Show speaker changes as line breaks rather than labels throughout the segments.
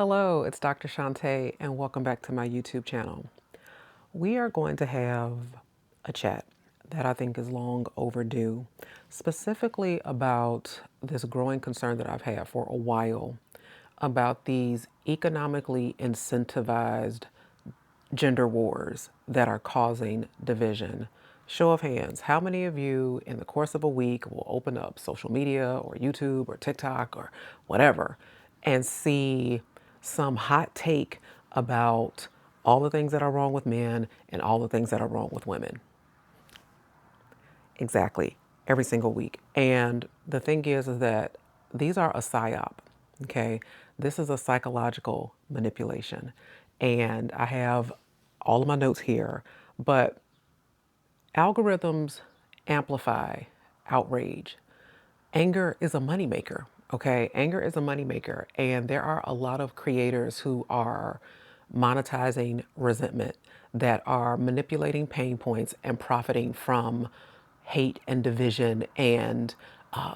Hello, it's Dr. Shantae, and welcome back to my YouTube channel. We are going to have a chat that I think is long overdue, specifically about this growing concern that I've had for a while about these economically incentivized gender wars that are causing division. Show of hands, how many of you in the course of a week will open up social media or YouTube or TikTok or whatever and see some hot take about all the things that are wrong with men and all the things that are wrong with women? Exactly, every single week. And the thing is that these are a psyop, okay? This is a psychological manipulation. And I have all of my notes here, but algorithms amplify outrage. Anger is a moneymaker, okay? Anger is a moneymaker. And there are a lot of creators who are monetizing resentment, that are manipulating pain points and profiting from hate and division and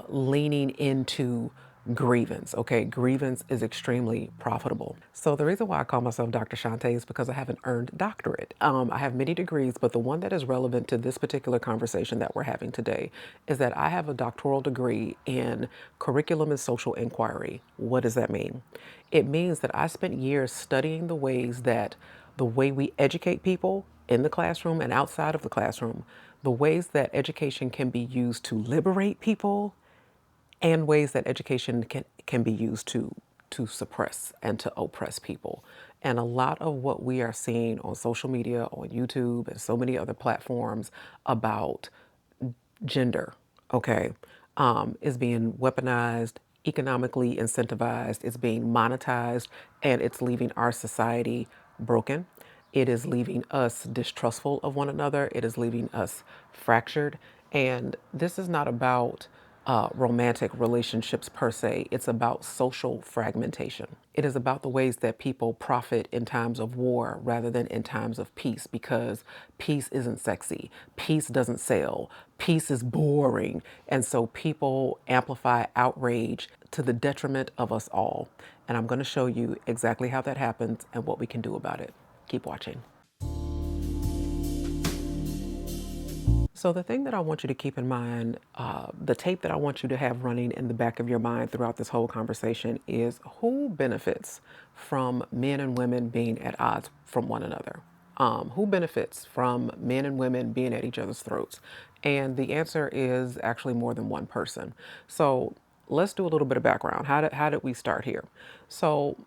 leaning into grievance. Okay, grievance is extremely profitable. So the reason why I call myself Dr. Shantae is because I have an earned doctorate. I have many degrees, but the one that is relevant to this particular conversation that we're having today is that I have a doctoral degree in curriculum and social inquiry. What does that mean? It means that I spent years studying the ways that the way we educate people in the classroom and outside of the classroom, the ways that education can be used to liberate people and ways that education can be used to suppress and to oppress people. And a lot of what we are seeing on social media, on YouTube, and so many other platforms about gender, okay, is being weaponized, economically incentivized, it's being monetized, and it's leaving our society broken. It is leaving us distrustful of one another. It is leaving us fractured. And this is not about romantic relationships per se. It's about social fragmentation. It is about the ways that people profit in times of war rather than in times of peace, because peace isn't sexy. Peace doesn't sell. Peace is boring. And so people amplify outrage to the detriment of us all. And I'm going to show you exactly how that happens and what we can do about it. Keep watching. So the thing that I want you to keep in mind, the tape that I want you to have running in the back of your mind throughout this whole conversation is who benefits from men and women being at odds from one another? Who benefits from men and women being at each other's throats? And the answer is actually more than one person. So let's do a little bit of background. How did we start here? So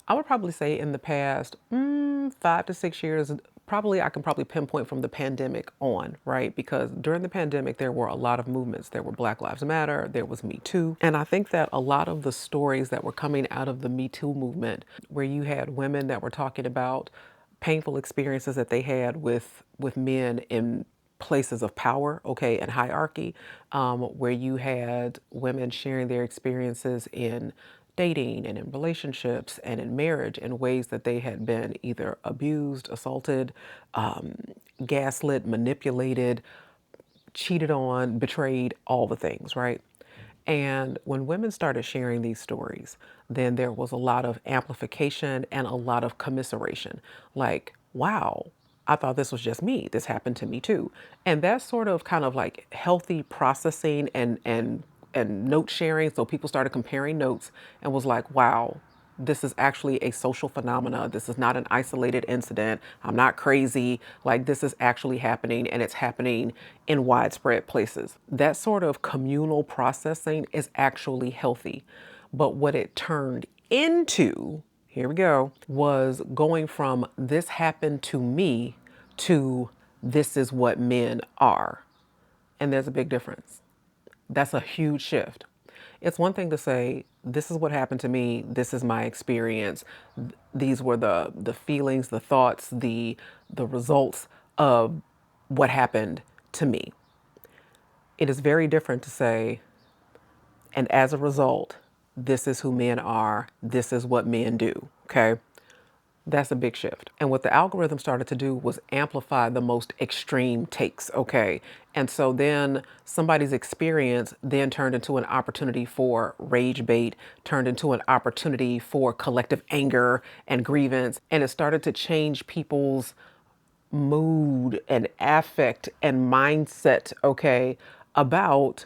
I would probably say in the past 5 to 6 years, probably I can probably pinpoint from the pandemic on, right? Because during the pandemic, there were a lot of movements. There were Black Lives Matter, there was Me Too. And I think that a lot of the stories that were coming out of the Me Too movement, where you had women that were talking about painful experiences that they had with men in places of power, okay, and hierarchy, where you had women sharing their experiences in dating and in relationships and in marriage in ways that they had been either abused, assaulted, gaslit, manipulated, cheated on, betrayed, all the things, right? And when women started sharing these stories, then there was a lot of amplification and a lot of commiseration. Like, wow, I thought this was just me. This happened to me too. And that sort of kind of like healthy processing and note sharing. So people started comparing notes and was like, wow, this is actually a social phenomena. This is not an isolated incident. I'm not crazy. Like, this is actually happening, and it's happening in widespread places. That sort of communal processing is actually healthy. But what it turned into, here we go, was going from this happened to me to this is what men are. And there's a big difference. That's a huge shift. It's one thing to say, this is what happened to me, this is my experience. These were the feelings, the thoughts, the results of what happened to me. It is very different to say, and as a result, this is who men are, this is what men do, okay? That's a big shift. And what the algorithm started to do was amplify the most extreme takes, okay? And so then somebody's experience then turned into an opportunity for rage bait, turned into an opportunity for collective anger and grievance. And it started to change people's mood and affect and mindset, okay, about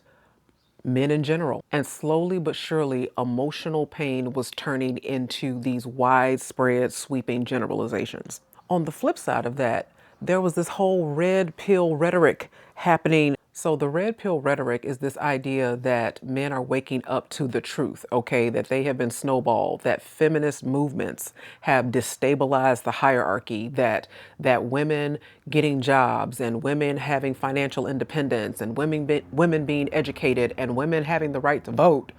men in general. And slowly but surely, emotional pain was turning into these widespread, sweeping generalizations. On the flip side of that, there was this whole red pill rhetoric happening. So, the red pill rhetoric is this idea that men are waking up to the truth, okay, that they have been snowballed, that feminist movements have destabilized the hierarchy, that women getting jobs and women having financial independence and women being educated and women having the right to vote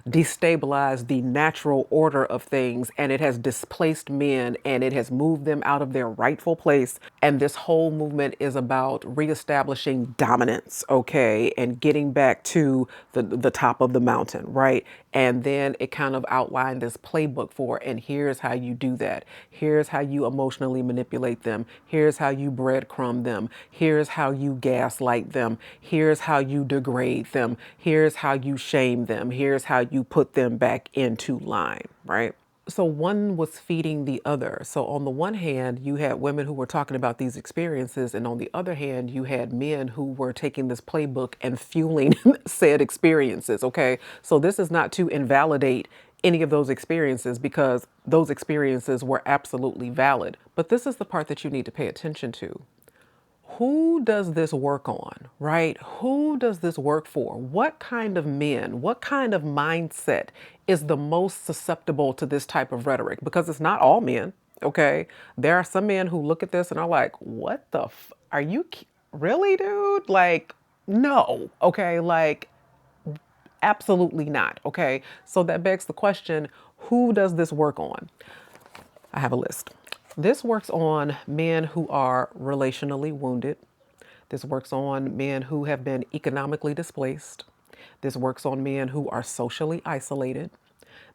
destabilized the natural order of things, and it has displaced men and it has moved them out of their rightful place. And this whole movement is about reestablishing dominance, okay, and getting back to the top of the mountain, right? And then it kind of outlined this playbook for, and here's how you do that. Here's how you emotionally manipulate them. Here's how you breadcrumb them. Here's how you gaslight them. Here's how you degrade them. Here's how you shame them. Here's how you put them back into line, right? So one was feeding the other. So on the one hand, you had women who were talking about these experiences, and on the other hand, you had men who were taking this playbook and fueling said experiences. Okay, so this is not to invalidate any of those experiences because those experiences were absolutely valid. But this is the part that you need to pay attention to. Who does this work on, right? Who does this work for? What kind of men, what kind of mindset is the most susceptible to this type of rhetoric? Because it's not all men, okay? There are some men who look at this and are like, what the are you really, dude? Like, no, okay? Like, absolutely not, okay? So that begs the question, who does this work on? I have a list. This works on men who are relationally wounded. This works on men who have been economically displaced. This works on men who are socially isolated.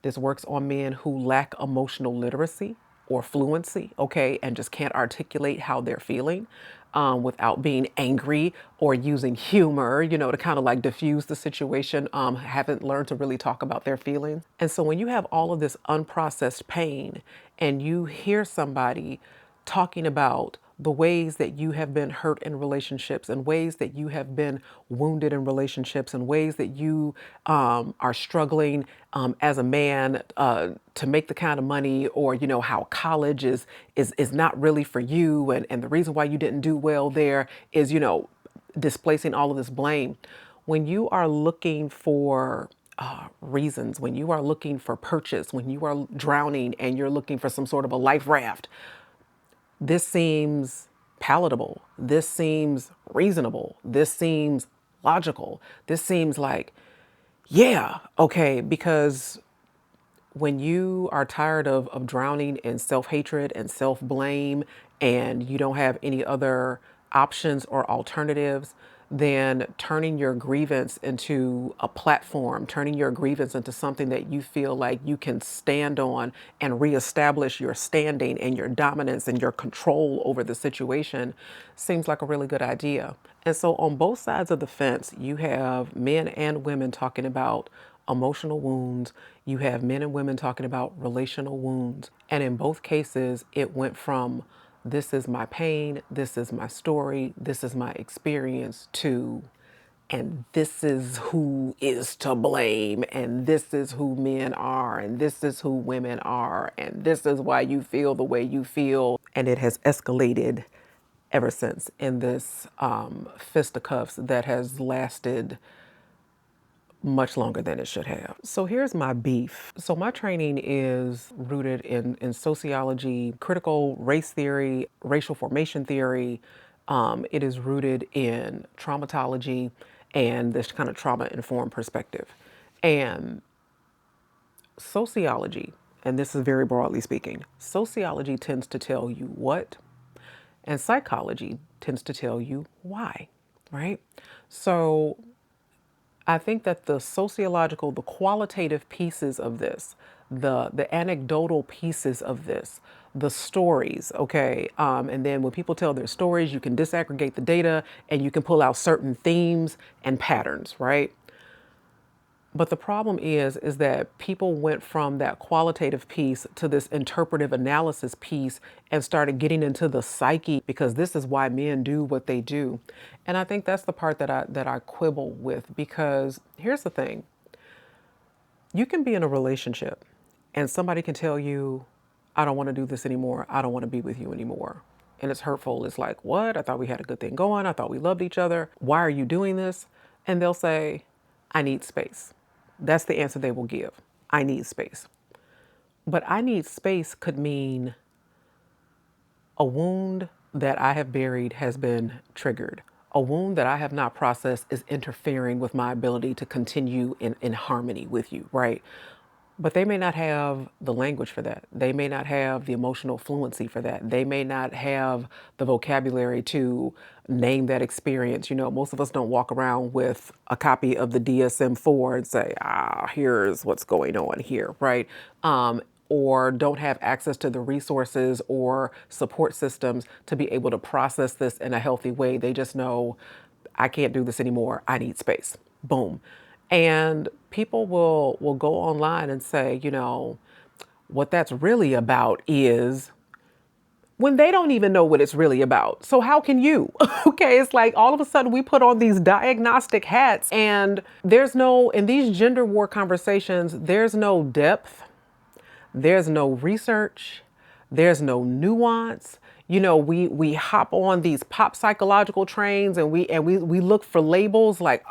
This works on men who lack emotional literacy or fluency, okay, and just can't articulate how they're feeling without being angry or using humor, you know, to kind of like diffuse the situation, haven't learned to really talk about their feelings. And so when you have all of this unprocessed pain and you hear somebody talking about the ways that you have been hurt in relationships and ways that you have been wounded in relationships and ways that you are struggling as a man to make the kind of money, or you know how college is not really for you, and the reason why you didn't do well there is, you know, displacing all of this blame. When you are looking for reasons, when you are looking for purchase, when you are drowning and you're looking for some sort of a life raft, this seems palatable. This seems reasonable. This seems logical. This seems like, yeah, okay, because when you are tired of drowning in self-hatred and self-blame and you don't have any other options or alternatives, then turning your grievance into a platform, turning your grievance into something that you feel like you can stand on and reestablish your standing and your dominance and your control over the situation seems like a really good idea. And so on both sides of the fence, you have men and women talking about emotional wounds. You have men and women talking about relational wounds. And in both cases, it went from this is my pain, this is my story, this is my experience to, and this is who is to blame, and this is who men are, and this is who women are, and this is why you feel the way you feel. And it has escalated ever since in this fisticuffs that has lasted much longer than it should have. So here's my beef. So my training is rooted in sociology, critical race theory, racial formation theory. It is rooted in traumatology and this kind of trauma-informed perspective. And sociology, and this is very broadly speaking, sociology tends to tell you what, and psychology tends to tell you why, right? So I think that the sociological, the qualitative pieces of this, the anecdotal pieces of this, the stories, okay? And then when people tell their stories, you can disaggregate the data and you can pull out certain themes and patterns, right? But the problem is that people went from that qualitative piece to this interpretive analysis piece and started getting into the psyche because this is why men do what they do. And I think that's the part that I quibble with because here's the thing. You can be in a relationship and somebody can tell you, I don't want to do this anymore. I don't want to be with you anymore. And it's hurtful. It's like, what? I thought we had a good thing going. I thought we loved each other. Why are you doing this? And they'll say, I need space. That's the answer they will give. I need space. But I need space could mean a wound that I have buried has been triggered. A wound that I have not processed is interfering with my ability to continue in harmony with you, right? But they may not have the language for that. They may not have the emotional fluency for that. They may not have the vocabulary to name that experience. You know, most of us don't walk around with a copy of the DSM-4 and say, here's what's going on here, right? Or don't have access to the resources or support systems to be able to process this in a healthy way. They just know, I can't do this anymore. I need space. Boom. And people will go online and say, you know, what that's really about is when they don't even know what it's really about. So how can you? Okay, it's like all of a sudden we put on these diagnostic hats and there's no, in these gender war conversations, there's no depth. There's no research. There's no nuance. You know, we hop on these pop psychological trains and we look for labels like,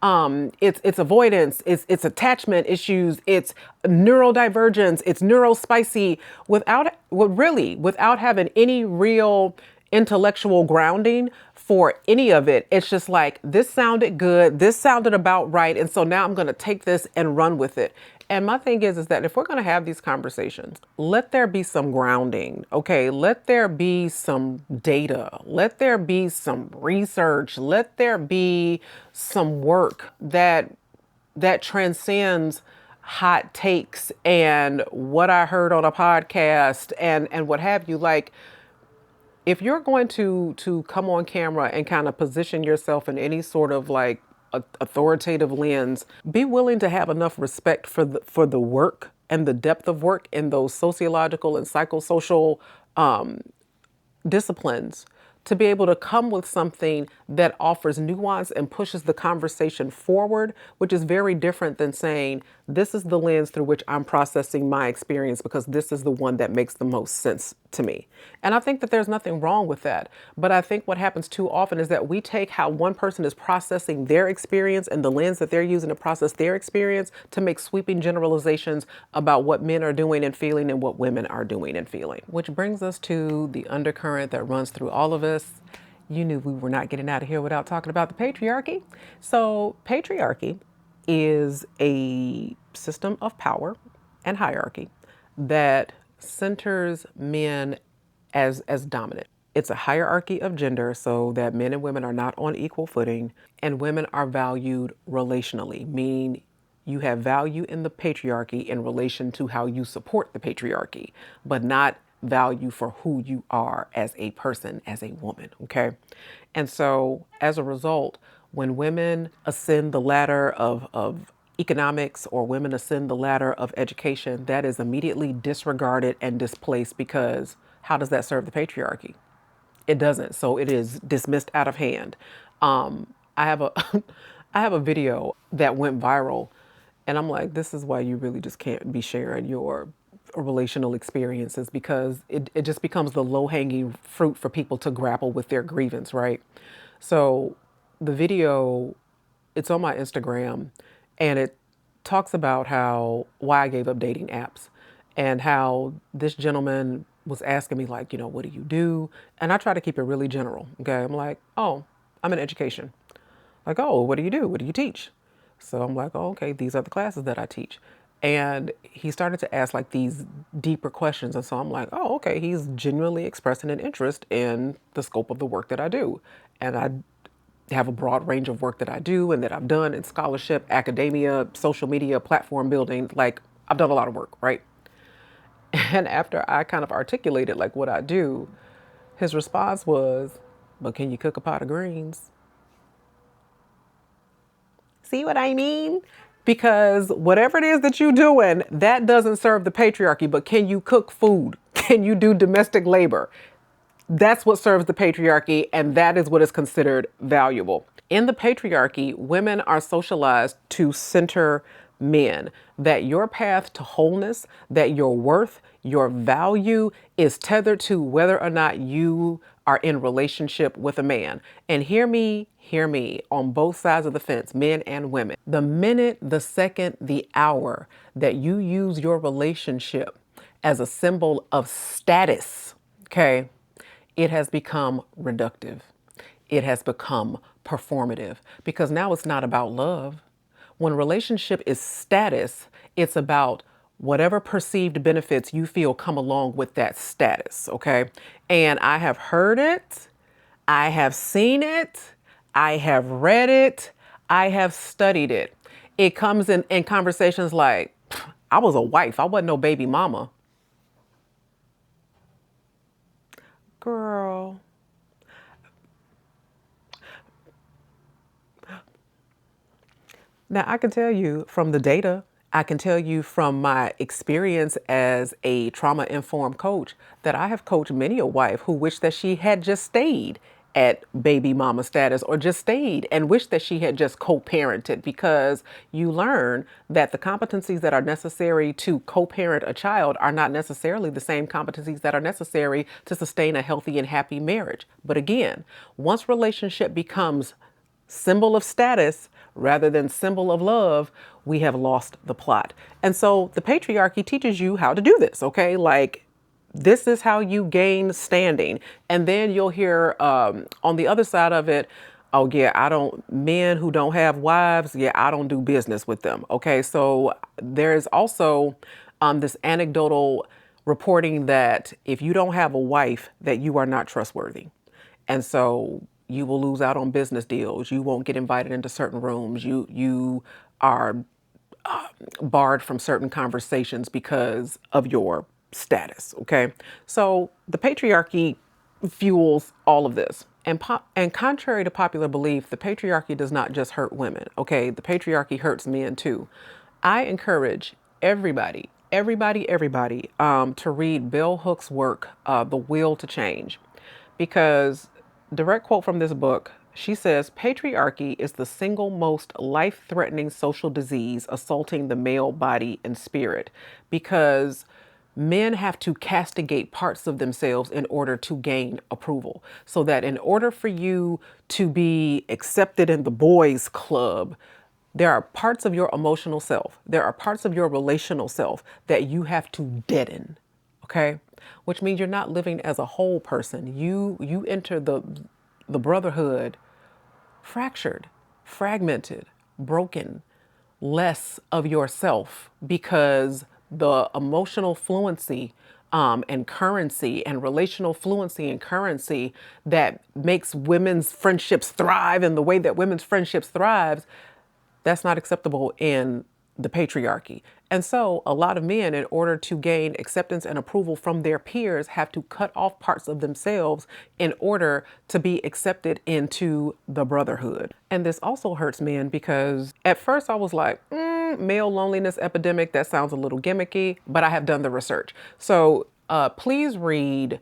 it's avoidance, it's attachment issues, it's neurodivergence, it's neurospicy without having any real intellectual grounding for any of it. It's just like, this sounded good, this sounded about right, and so now I'm going to take this and run with it. And my thing is that if we're going to have these conversations, let there be some grounding, okay? Let there be some data. Let there be some research. Let there be some work that transcends hot takes and what I heard on a podcast and what have you. Like, if you're going to come on camera and kind of position yourself in any sort of like authoritative lens, be willing to have enough respect for the work and the depth of work in those sociological and psychosocial disciplines to be able to come with something that offers nuance and pushes the conversation forward, which is very different than saying, this is the lens through which I'm processing my experience because this is the one that makes the most sense to me. And I think that there's nothing wrong with that. But I think what happens too often is that we take how one person is processing their experience and the lens that they're using to process their experience to make sweeping generalizations about what men are doing and feeling and what women are doing and feeling. Which brings us to the undercurrent that runs through all of us. You knew we were not getting out of here without talking about the patriarchy. So patriarchy is a system of power and hierarchy that centers men as dominant. It's a hierarchy of gender so that men and women are not on equal footing, and women are valued relationally, meaning you have value in the patriarchy in relation to how you support the patriarchy, but not value for who you are as a person, as a woman, okay? And so as a result, when women ascend the ladder of economics or women ascend the ladder of education, that is immediately disregarded and displaced because how does that serve the patriarchy? It doesn't. So it is dismissed out of hand. I have a I have a video that went viral, and I'm like, this is why you really just can't be sharing your relational experiences because it just becomes the low-hanging fruit for people to grapple with their grievance, right? So the video, it's on my Instagram, and it talks about why I gave up dating apps and how this gentleman was asking me like, you know, what do you do? And I try to keep it really general. Okay. I'm like, oh, I'm in education. Like, oh, what do you do? What do you teach? So I'm like, oh, okay, these are the classes that I teach. And he started to ask like these deeper questions. And so I'm like, oh, okay, he's genuinely expressing an interest in the scope of the work that I do. And I have a broad range of work that I do and that I've done in scholarship, academia, social media, platform building, like I've done a lot of work, right? And after I kind of articulated like what I do, his response was, but can you cook a pot of greens? See what I mean? Because whatever it is that you're doing, that doesn't serve the patriarchy, but can you cook food? Can you do domestic labor? That's what serves the patriarchy, and that is what is considered valuable. In the patriarchy, women are socialized to center men, that your path to wholeness, that your worth, your value is tethered to whether or not you are in relationship with a man. And hear me on both sides of the fence, men and women. The minute, the second, the hour that you use your relationship as a symbol of status, okay, it has become reductive. It has become performative because now it's not about love. When relationship is status, it's about whatever perceived benefits you feel come along with that status, okay? And I have heard it, I have seen it, I have read it, I have studied it. It comes in conversations like, I was a wife, I wasn't no baby mama. Girl, now, I can tell you from the data, I can tell you from my experience as a trauma informed coach that I have coached many a wife who wished that she had just stayed at baby mama status or just stayed and wished that she had just co parented because you learn that the competencies that are necessary to co parent a child are not necessarily the same competencies that are necessary to sustain a healthy and happy marriage. But again, once relationship becomes symbol of status rather than symbol of love, we have lost the plot. And so the patriarchy teaches you how to do this, okay? Like, this is how you gain standing. And then you'll hear on the other side of it, oh, yeah, men who don't have wives, yeah, I don't do business with them, okay? So there's also this anecdotal reporting that if you don't have a wife, that you are not trustworthy. And so you will lose out on business deals. You won't get invited into certain rooms. You are barred from certain conversations because of your status. Okay, so the patriarchy fuels all of this. And contrary to popular belief, the patriarchy does not just hurt women. Okay, the patriarchy hurts men too. I encourage everybody to read Bell Hooks' work, The Will to Change, because direct quote from this book, she says, patriarchy is the single most life-threatening social disease assaulting the male body and spirit because men have to castigate parts of themselves in order to gain approval. So that in order for you to be accepted in the boys' club, there are parts of your emotional self, there are parts of your relational self that you have to deaden, okay? Which means you're not living as a whole person. You enter the brotherhood fractured, fragmented, broken, less of yourself because the emotional fluency and currency and relational fluency and currency that makes women's friendships thrive and the way that women's friendships thrives, that's not acceptable in the patriarchy. And so a lot of men, in order to gain acceptance and approval from their peers, have to cut off parts of themselves in order to be accepted into the brotherhood. And this also hurts men because at first I was like, male loneliness epidemic, that sounds a little gimmicky, but I have done the research. So please read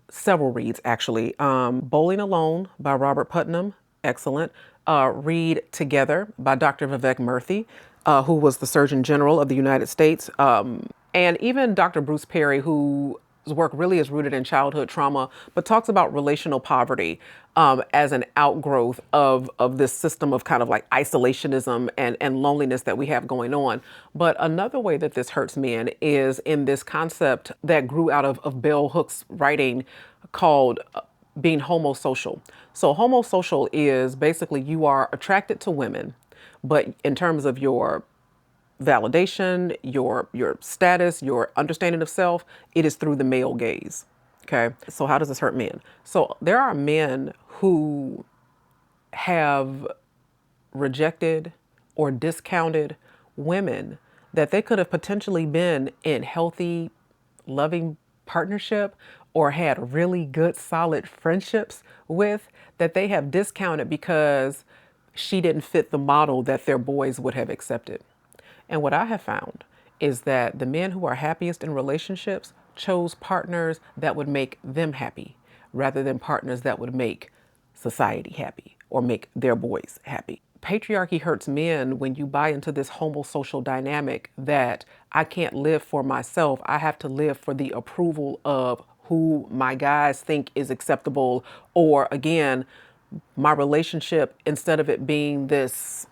several reads actually. Bowling Alone by Robert Putnam, excellent. Read Together by Dr. Vivek Murthy, who was the Surgeon General of the United States. And even Dr. Bruce Perry, whose work really is rooted in childhood trauma, but talks about relational poverty as an outgrowth of this system of kind of like isolationism and loneliness that we have going on. But another way that this hurts men is in this concept that grew out of Bell Hooks' writing called being homosocial. So homosocial is basically you are attracted to women, but in terms of your validation, your status, your understanding of self, it is through the male gaze. Okay. So how does this hurt men? So there are men who have rejected or discounted women that they could have potentially been in healthy, loving partnership or had really good, solid friendships with, that they have discounted because she didn't fit the model that their boys would have accepted. And what I have found is that the men who are happiest in relationships chose partners that would make them happy rather than partners that would make society happy or make their boys happy. Patriarchy hurts men when you buy into this homosocial dynamic that I can't live for myself. I have to live for the approval of who my guys think is acceptable. Or again, my relationship, instead of it being this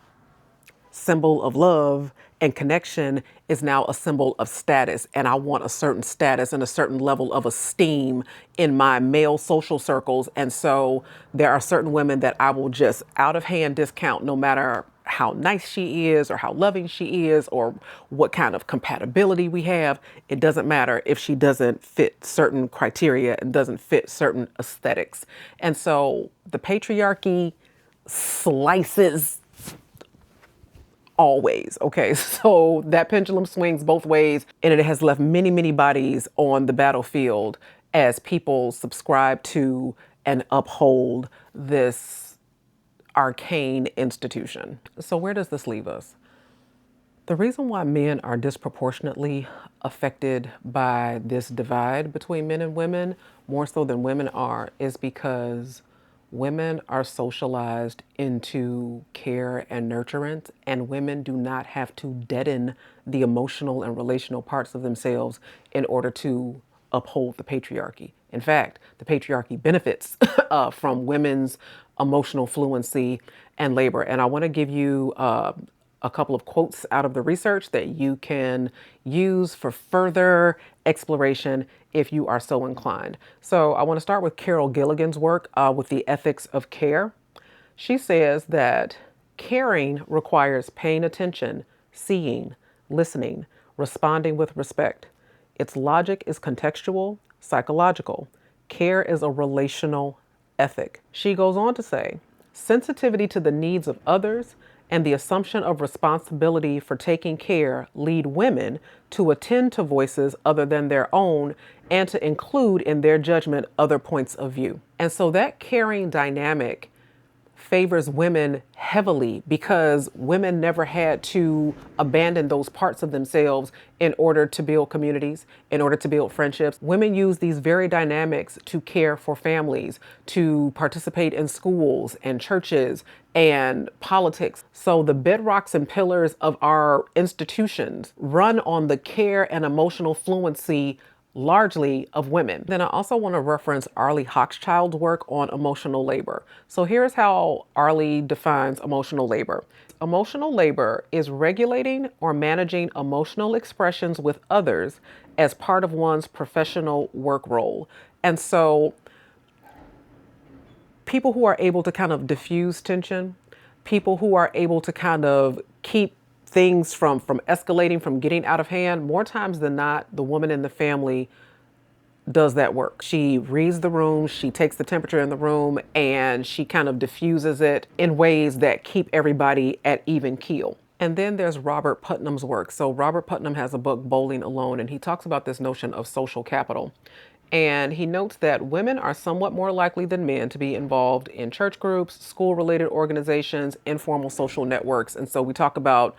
symbol of love and connection, is now a symbol of status. And I want a certain status and a certain level of esteem in my male social circles. And so there are certain women that I will just out of hand discount no matter how nice she is or how loving she is or what kind of compatibility we have. It doesn't matter if she doesn't fit certain criteria and doesn't fit certain aesthetics. And so the patriarchy slices always. Okay, so that pendulum swings both ways, and it has left many, many bodies on the battlefield as people subscribe to and uphold this arcane institution. So where does this leave us? The reason why men are disproportionately affected by this divide between men and women, more so than women are, is because women are socialized into care and nurturance, and women do not have to deaden the emotional and relational parts of themselves in order to uphold the patriarchy. In fact, the patriarchy benefits from women's emotional fluency and labor. And I want to give you a couple of quotes out of the research that you can use for further exploration if you are so inclined. So I want to start with Carol Gilligan's work with the ethics of care. She says that caring requires paying attention, seeing, listening, responding with respect. Its logic is contextual, psychological. Care is a relational ethic. She goes on to say, sensitivity to the needs of others and the assumption of responsibility for taking care lead women to attend to voices other than their own and to include in their judgment other points of view. And so that caring dynamic favors women heavily because women never had to abandon those parts of themselves in order to build communities, in order to build friendships. Women use these very dynamics to care for families, to participate in schools and churches and politics. So the bedrocks and pillars of our institutions run on the care and emotional fluency largely of women. Then I also want to reference Arlie Hochschild's work on emotional labor. So here's how Arlie defines emotional labor. Emotional labor is regulating or managing emotional expressions with others as part of one's professional work role. And so people who are able to kind of diffuse tension, people who are able to kind of keep things from escalating, from getting out of hand, more times than not, the woman in the family does that work. She reads the room, she takes the temperature in the room, and she kind of diffuses it in ways that keep everybody at even keel. And then there's Robert Putnam's work. So Robert Putnam has a book, Bowling Alone, and he talks about this notion of social capital. And he notes that women are somewhat more likely than men to be involved in church groups, school-related organizations, informal social networks. And so we talk about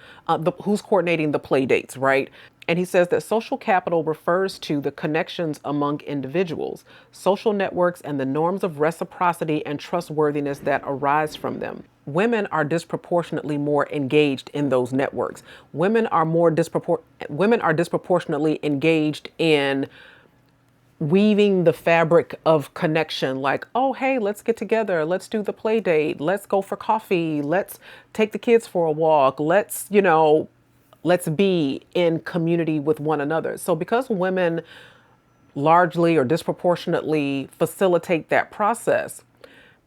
who's coordinating the play dates, right? And he says that social capital refers to the connections among individuals, social networks, and the norms of reciprocity and trustworthiness that arise from them. Women are disproportionately more engaged in those networks. Women are disproportionately engaged in weaving the fabric of connection, like, oh, hey, let's get together. Let's do the play date. Let's go for coffee. Let's take the kids for a walk. Let's be in community with one another. So because women largely or disproportionately facilitate that process,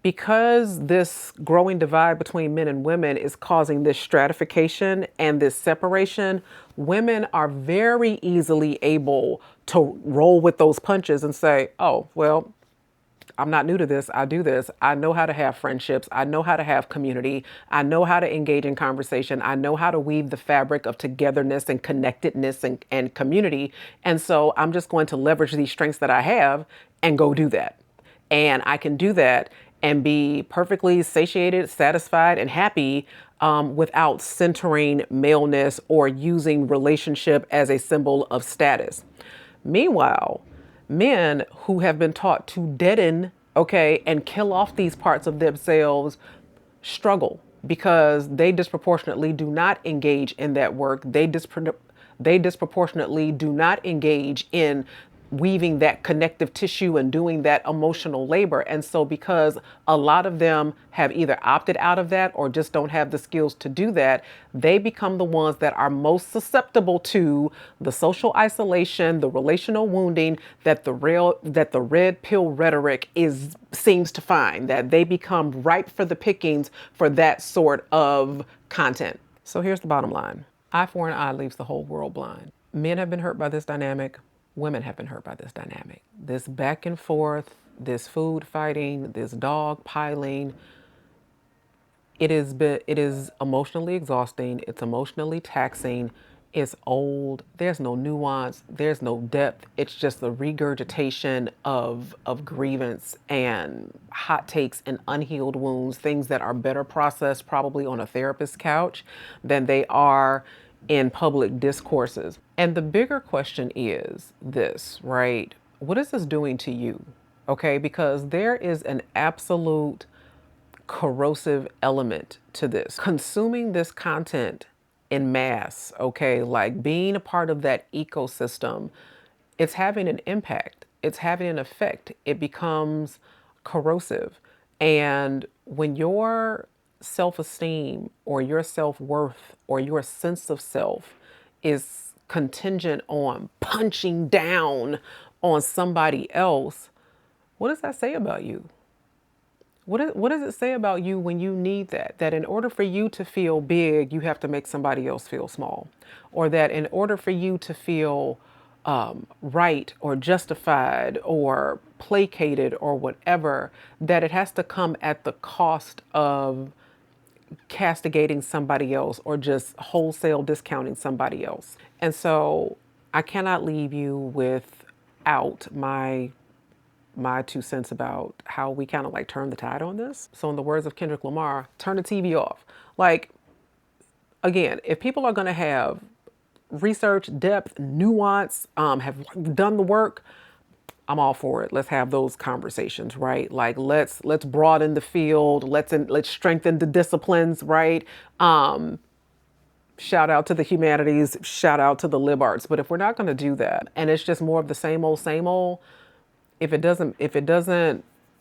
because this growing divide between men and women is causing this stratification and this separation, women are very easily able to roll with those punches and say, oh, well, I'm not new to this. I do this. I know how to have friendships. I know how to have community. I know how to engage in conversation. I know how to weave the fabric of togetherness and connectedness and community. And so I'm just going to leverage these strengths that I have and go do that. And I can do that and be perfectly satiated, satisfied, and happy without centering maleness or using relationship as a symbol of status. Meanwhile, men who have been taught to deaden, okay, and kill off these parts of themselves struggle because they disproportionately do not engage in that work. They disproportionately do not engage in weaving that connective tissue and doing that emotional labor. And so because a lot of them have either opted out of that or just don't have the skills to do that, they become the ones that are most susceptible to the social isolation, the relational wounding that the red pill rhetoric seems to find, that they become ripe for the pickings for that sort of content. So here's the bottom line. Eye for an eye leaves the whole world blind. Men have been hurt by this dynamic. Women have been hurt by this dynamic. This back and forth, this food fighting, this dog piling. It is emotionally exhausting. It's emotionally taxing. It's old. There's no nuance. There's no depth. It's just the regurgitation of grievance and hot takes and unhealed wounds, things that are better processed probably on a therapist's couch than they are in public discourses. And the bigger question is this, right? What is this doing to you? Okay, because there is an absolute corrosive element to this. Consuming this content in mass, okay, like being a part of that ecosystem, it's having an impact. It's having an effect. It becomes corrosive. And when your self-esteem or your self-worth or your sense of self is contingent on punching down on somebody else, what does that say about you? What does it say about you when you need that? That in order for you to feel big, you have to make somebody else feel small. Or that in order for you to feel right or justified or placated or whatever, that it has to come at the cost of castigating somebody else or just wholesale discounting somebody else. And so I cannot leave you without my 2 cents about how we kind of like turn the tide on this. So in the words of Kendrick Lamar, turn the TV off. Like, again, if people are going to have research, depth, nuance, have done the work, I'm all for it. Let's have those conversations, right? Like let's broaden the field. Let's strengthen the disciplines, right? Shout out to the humanities, shout out to the lib arts. But if we're not going to do that, and it's just more of the same old, if it doesn't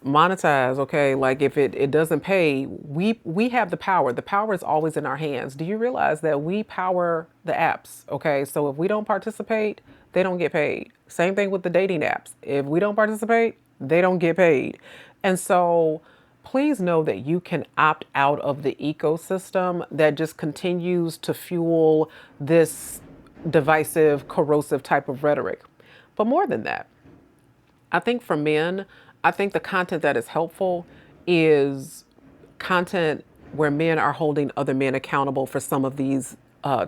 monetize, okay, like if it doesn't pay, we have the power. The power is always in our hands. Do you realize that we power the apps? Okay, so if we don't participate, they don't get paid. Same thing with the dating apps. If we don't participate, they don't get paid. And so please know that you can opt out of the ecosystem that just continues to fuel this divisive, corrosive type of rhetoric. But more than that, I think for men, I think the content that is helpful is content where men are holding other men accountable for some of these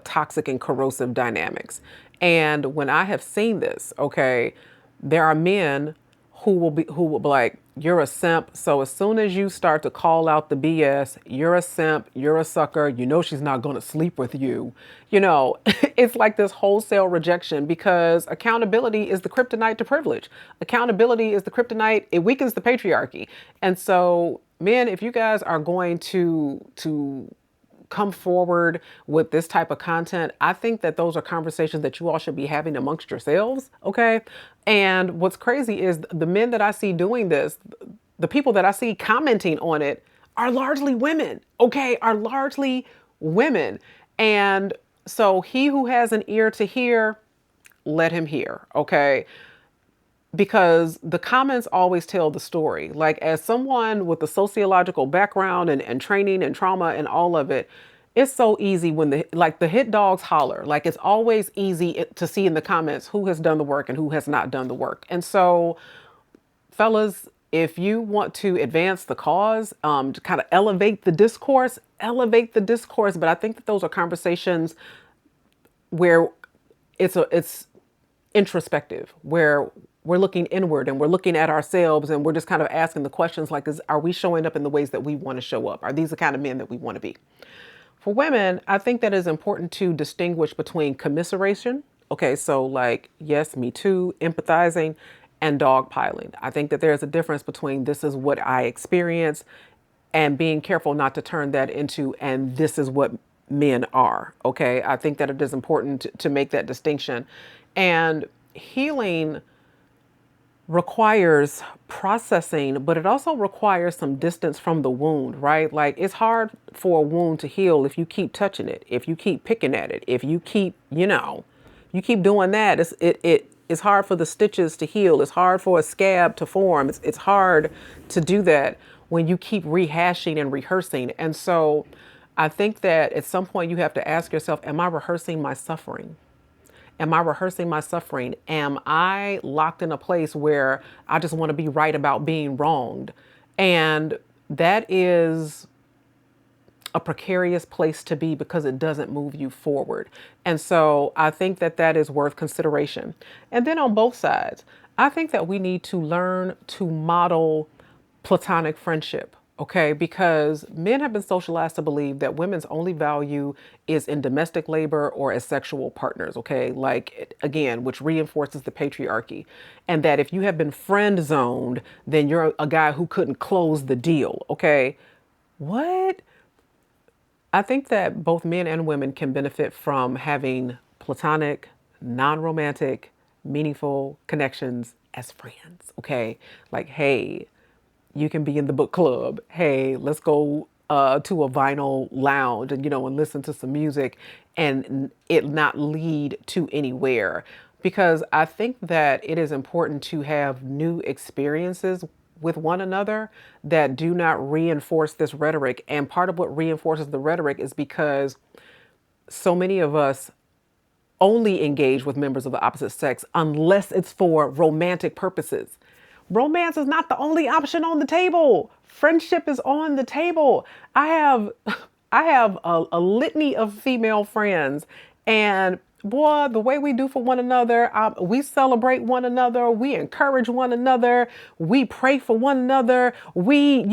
toxic and corrosive dynamics. And when I have seen this, okay, there are men who will be like, you're a simp. So as soon as you start to call out the BS, you're a simp, you're a sucker, you know she's not going to sleep with you. You know, it's like this wholesale rejection because accountability is the kryptonite to privilege. Accountability is the kryptonite. It weakens the patriarchy. And so, men, if you guys are going to come forward with this type of content, I think that those are conversations that you all should be having amongst yourselves, okay? And what's crazy is the men that I see doing this, the people that I see commenting on it are largely women, okay? Are largely women. And so he who has an ear to hear, let him hear, okay? Because the comments always tell the story. Like as someone with a sociological background and training and trauma and all of it, it's so easy when the hit dogs holler. Like it's always easy to see in the comments who has done the work and who has not done the work. And so fellas, If you want to advance the cause, to kind of elevate the discourse, elevate the discourse. But I think that those are conversations where it's introspective, where we're looking inward and we're looking at ourselves and we're just kind of asking the questions like, are we showing up in the ways that we want to show up? Are these the kind of men that we want to be? For women, I think that it's important to distinguish between commiseration. Okay, so like, yes, me too, empathizing, and dogpiling. I think that there's a difference between this is what I experience and being careful not to turn that into, and this is what men are. Okay, I think that it is important to make that distinction. And healing requires processing, but it also requires some distance from the wound, right? Like it's hard for a wound to heal if you keep touching it, if you keep picking at it, if you keep, you keep doing that. It's hard for the stitches to heal. It's hard for a scab to form. It's hard to do that when you keep rehashing and rehearsing. And so I think that at some point you have to ask yourself, am I rehearsing my suffering? Am I rehearsing my suffering? Am I locked in a place where I just want to be right about being wronged? And that is a precarious place to be because it doesn't move you forward. And so I think that that is worth consideration. And then on both sides, I think that we need to learn to model platonic friendship. Okay, because men have been socialized to believe that women's only value is in domestic labor or as sexual partners. Okay, like again, which reinforces the patriarchy. And that if you have been friend zoned, then you're a guy who couldn't close the deal. Okay, what? I think that both men and women can benefit from having platonic, non romantic, meaningful connections as friends. Okay, like, hey, you can be in the book club. Hey, let's go to a vinyl lounge and and listen to some music, and it not lead to anywhere. Because I think that it is important to have new experiences with one another that do not reinforce this rhetoric. And part of what reinforces the rhetoric is because so many of us only engage with members of the opposite sex unless it's for romantic purposes. Romance is not the only option on the table. Friendship is on the table. I have I have a litany of female friends, and boy, the way we do for one another, we celebrate one another, we encourage one another, we pray for one another, we,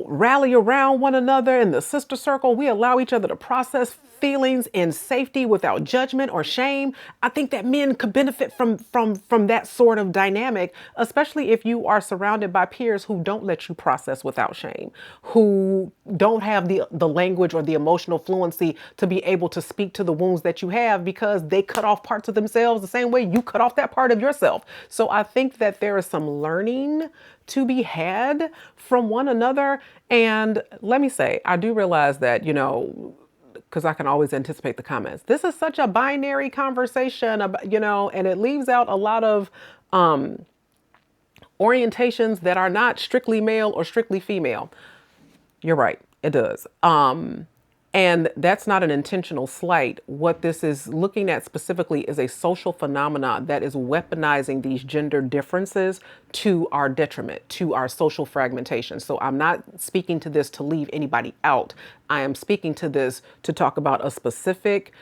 rally around one another in the sister circle. We allow each other to process feelings in safety without judgment or shame. I think that men could benefit from that sort of dynamic, especially if you are surrounded by peers who don't let you process without shame, who don't have the language or the emotional fluency to be able to speak to the wounds that you have because they cut off parts of themselves the same way you cut off that part of yourself. So I think that there is some learning to be had from one another. And let me say, I do realize that, because I can always anticipate the comments. This is such a binary conversation, about, and it leaves out a lot of orientations that are not strictly male or strictly female. You're right, it does. And that's not an intentional slight. What this is looking at specifically is a social phenomena that is weaponizing these gender differences to our detriment, to our social fragmentation. So I'm not speaking to this to leave anybody out. I am speaking to this to talk about a specific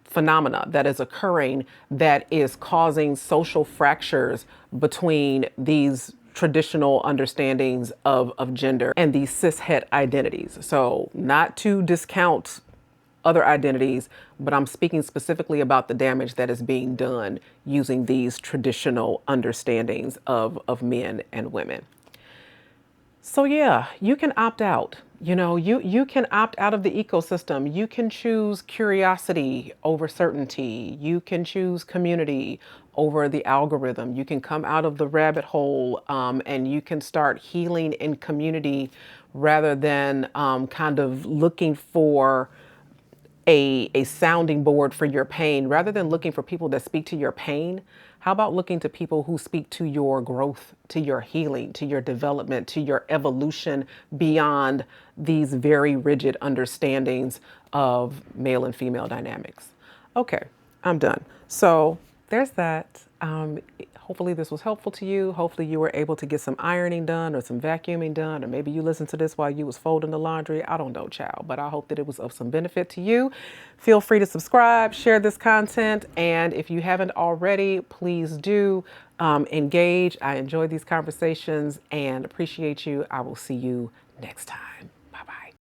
phenomena that is occurring that is causing social fractures between these traditional understandings of gender and these cishet identities. So not to discount other identities, but I'm speaking specifically about the damage that is being done using these traditional understandings of men and women. So yeah, you can opt out. You can opt out of the ecosystem. You can choose curiosity over certainty. You can choose community over the algorithm. You can come out of the rabbit hole, and you can start healing in community rather than kind of looking for a sounding board for your pain. Rather than looking for people that speak to your pain, how about looking to people who speak to your growth, to your healing, to your development, to your evolution beyond these very rigid understandings of male and female dynamics? Okay, I'm done. So there's that. Hopefully this was helpful to you. Hopefully you were able to get some ironing done or some vacuuming done, or maybe you listened to this while you was folding the laundry. I don't know, child, but I hope that it was of some benefit to you. Feel free to subscribe, share this content, and if you haven't already, please do engage. I enjoy these conversations and appreciate you. I will see you next time.